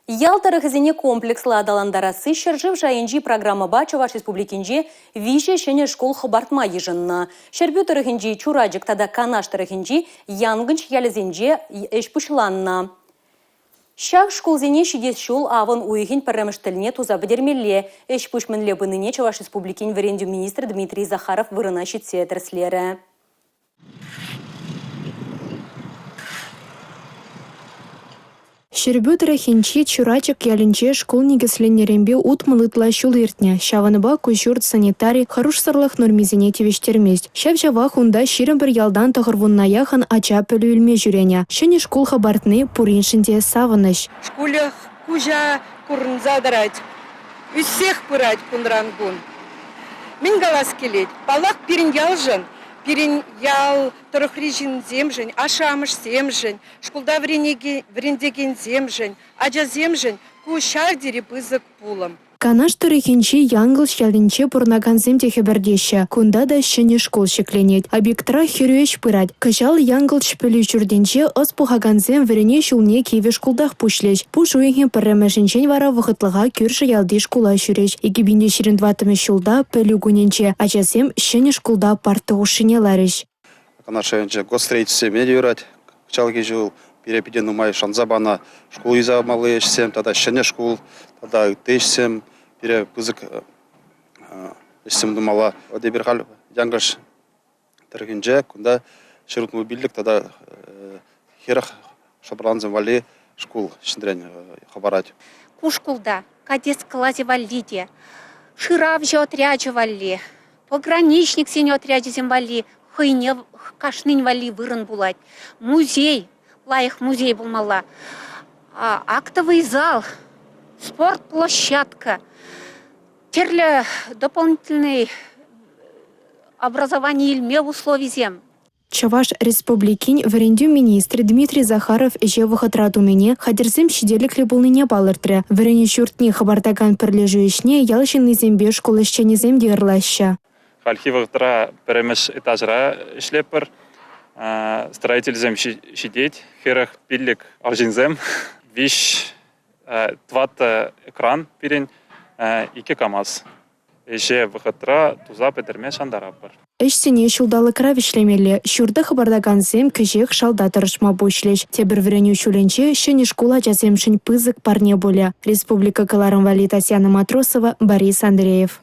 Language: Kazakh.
Ялтарыхызине комплекслы адаландарасы шыржыв жайынжи программа Чуваш республикинже виже шене школ хабартма ежынна. Шербютарыхынжи чураджик тада канаштарыхынжи янгынч ялезенже эшпушланна. Шах школзене шидес шул аван уйхин парамыштылне туза бедермелле. Эшпушменле быныне Чуваш республикин верендю министр Дмитрий Захаров вырына шитсе тірслері. Шербютера хинчи чурачек ялинче школ негесленнерембе утмылытла шул иртне. Шаваныба кужурт санитарий харушсарлах нормизине тевештермест. Шавжава хунда ширен бір ялдан тағырвунна яхан ача пөлі үлме жүрене. Шыне школ хабартны пуриншінде савыныш. Школях кужа курн задрать. Усех пырать кунрангун. Мен галас келет. Палах пирин ялжын. Пирин ял тұрықрижин земжін, ашамыш земжін, шкулда врендеген земжін, ажа земжін, ку шардері бызык пулым. Канаштыры хинчи янгыл шалинче пурнаганзем техебердеші. Кунда да шыне школ шекленет. Объектра хирюеш пырать. Кашал янгыл шпелі жүрденче ыз пухаганзем верене шулне кеве шкулдах пушлеш. Пуш уйхе пірремешінчен вара вғытлыға күрші ялды шкула жүреш. Егебінде ширин дватымы шулда пөлі гуненче. Ачасем шыне шкулда парты ушыне ларыш. Канашынче гострейтсе медиурать. Кчалги жыл перепеден умай шанзабана школ иза малышсем, тогда шыне школ, тогда тешсем. Пере пызык ешсем думала. Оде бір хал янгаш тіргенже, кунда шырут мобильдік, тогда херах шабранзем вали школ шындрен хабарать. Кушкулда, кадет классе валиде, ширав же отряджу вали, пограничник сене отряджу вали, хыйне кашнын вали вырын булать. Музей, лайых музей булмала, актовый зал, спортплощадка, терле дополнительное образование ilme условий зем. Чуваш республикин верендю министр Дмитрий Захаров же выхатрату мене хадерзем шиделіклі болныне балыртыры. Верене шуртне хабартаган пірлежуешне ялшын зембе школышчені земде ырлаща. Архивыгтра перемеш этажра шлепер, строитель зем шидеть, херах пиллик аржинзем, виш тват экран пирен, ике камаз. Эше выхатра туза петерме шандараппар. Эшсене шулдалы кравишлемелі, шурда хабардаганзем кежек шалда тұрышма бошлеш. Тебір віреню шуленче шыне школа жаземшін пызык парне боле. Республика Каларым Вали Татьяна Матросова, Борис Андреев.